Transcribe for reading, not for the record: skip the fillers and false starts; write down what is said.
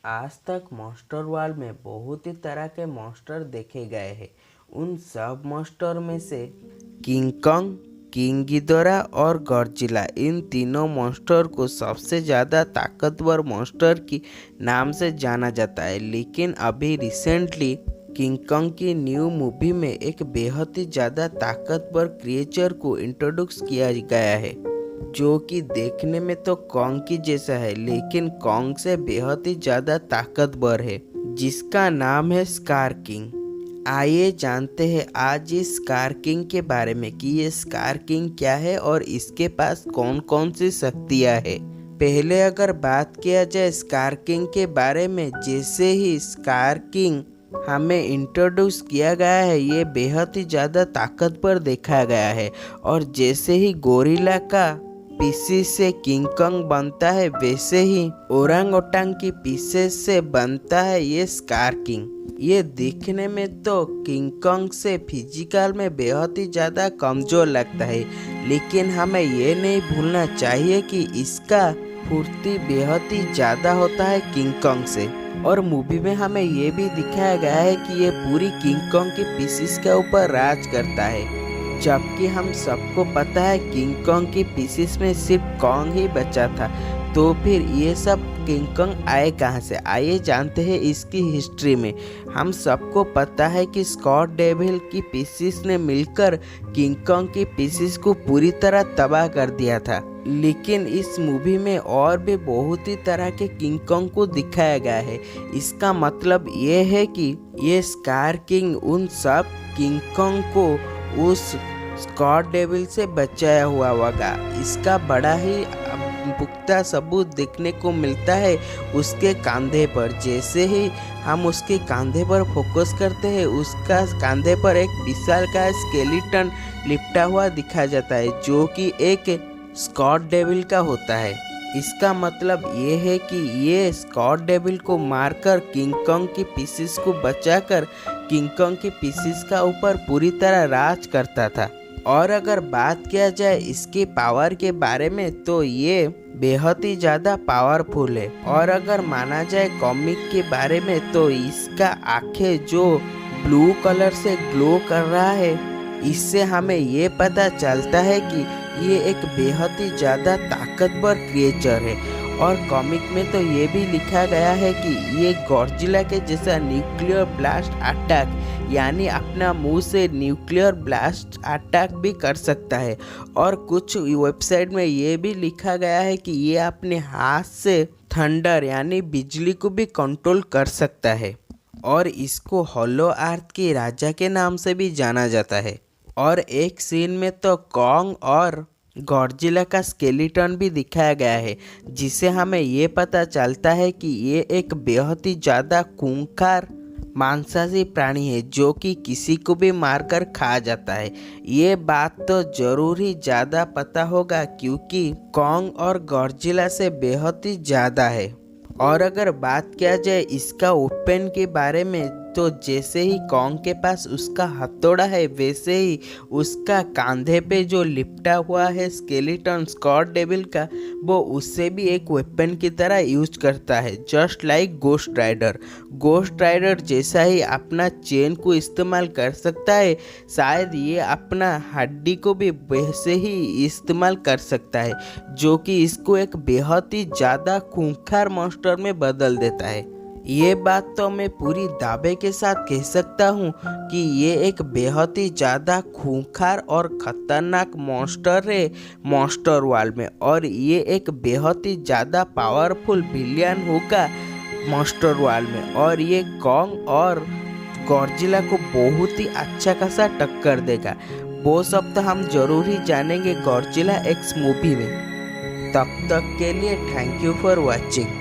आज तक monster world में बहुत ही तरह के मॉन्स्टर देखे गए हैं। उन सब मॉन्स्टर में से किंग कॉन्ग, किंग गिदोरा और गॉडजिला, इन तीनों मॉन्स्टर को सबसे ज़्यादा ताकतवर मॉन्स्टर की नाम से जाना जाता है। लेकिन अभी रिसेंटली किंग कॉन्ग की न्यू मूवी में एक बेहद ही ज़्यादा ताकतवर क्रिएचर को इंट्रोड्यूस किया गया है, जो कि देखने में तो कॉन्ग की जैसा है लेकिन कॉन्ग से बेहद ही ज़्यादा ताकतवर है, जिसका नाम है स्कार किंग। आइए जानते हैं आज इस स्कार किंग के बारे में कि ये स्कार किंग क्या है और इसके पास कौन कौन सी शक्तियाँ है। पहले अगर बात किया जाए स्कार किंग के बारे में, जैसे ही स्कार किंग हमें इंट्रोड्यूस किया गया है ये बेहद ही ज़्यादा ताकतवर देखा गया है, और जैसे ही गोरिल्ला का पीसेस से किंग कॉन्ग बनता है वैसे ही ओरंग ओटांग की पीसेस से बनता है ये स्कार किंग। ये दिखने में तो किंग कॉन्ग से फिजिकल में बेहद ही ज़्यादा कमज़ोर लगता है, लेकिन हमें ये नहीं भूलना चाहिए कि इसका फुर्ती बेहद ही ज़्यादा होता है किंग कॉन्ग से। और मूवी में हमें ये भी दिखाया गया है कि ये पूरी किंग कॉन्ग की पीसेस के ऊपर राज करता है, जबकि हम सबको पता है किंग कॉन्ग की पीसेस में सिर्फ कॉन्ग ही बचा था। तो फिर ये सब किंग कॉन्ग आए कहाँ से? आइए जानते हैं इसकी हिस्ट्री में। हम सबको पता है कि स्कॉट डेविल की पीसेस ने मिलकर किंग कॉन्ग की पीसेस को पूरी तरह तबाह कर दिया था, लेकिन इस मूवी में और भी बहुत ही तरह के किंग कॉन्ग को दिखाया गया है। इसका मतलब ये है कि ये स्कार किंग उन सब किंग कॉन्ग को उस स्कॉट डेविल से बचाया हुआ होगा। इसका बड़ा ही पुख्ता सबूत देखने को मिलता है उसके कंधे पर। जैसे ही हम उसके कंधे पर फोकस करते हैं, उसका कंधे पर एक विशाल का स्केलेटन लिपटा हुआ दिखा जाता है, जो कि एक स्कॉट डेविल का होता है। इसका मतलब ये है कि ये स्कॉट डेविल को मारकर किंग कॉन्ग की पीसेस को बचाकर किंग कॉन्ग की पीसेस का ऊपर पूरी तरह राज करता था। और अगर बात किया जाए इसके पावर के बारे में, तो ये बेहद ही ज़्यादा पावरफुल है। और अगर माना जाए कॉमिक के बारे में, तो इसका आंखें जो ब्लू कलर से ग्लो कर रहा है, इससे हमें ये पता चलता है कि ये एक बेहद ही ज़्यादा ताकतवर क्रिएचर है। और कॉमिक में तो ये भी लिखा गया है कि ये गॉडजिला के जैसा न्यूक्लियर ब्लास्ट अटैक, यानी अपना मुंह से न्यूक्लियर ब्लास्ट अटैक भी कर सकता है। और कुछ वेबसाइट में ये भी लिखा गया है कि ये अपने हाथ से थंडर यानी बिजली को भी कंट्रोल कर सकता है। और इसको हॉलो अर्थ के राजा के नाम से भी जाना जाता है। और एक सीन में तो कॉन्ग और गॉडजिला का स्केलेटन भी दिखाया गया है, जिसे हमें ये पता चलता है कि ये एक बेहद ही ज़्यादा खूंखार मांसाहारी प्राणी है, जो कि किसी को भी मारकर खा जाता है। ये बात तो जरूर ही ज़्यादा पता होगा क्योंकि कॉन्ग और गॉडजिला से बेहद ही ज़्यादा है। और अगर बात किया जाए इसका वेपन के बारे में, तो जैसे ही कॉन्ग के पास उसका हथौड़ा है, वैसे ही उसका कंधे पे जो लिपटा हुआ है स्केलेटन स्कॉट डेविल का, वो उससे भी एक वेपन की तरह यूज करता है, just like Ghost Rider. Ghost Rider जैसा ही अपना चेन को इस्तेमाल कर सकता है, शायद ये अपना हड्डी को भी वैसे ही इस्तेमाल कर सकता है, जो कि इसको एक बेहद ही ज़्यादा खूंखार मॉन्स्टर में बदल देता है। ये बात तो मैं पूरी दावे के साथ कह सकता हूँ कि ये एक बेहद ही ज़्यादा खूंखार और ख़तरनाक मॉन्स्टर है मॉन्स्टर वर्ल्ड में, और ये एक बेहद ही ज़्यादा पावरफुल विलियन होगा मॉन्स्टर वर्ल्ड में। और ये कॉन्ग और गॉडजिला को बहुत ही अच्छा खासा टक्कर देगा। वो सब तो हम जरूर ही जानेंगे गॉडजिला एक्स मूवी में। तब तक के लिए थैंक यू फॉर वॉचिंग।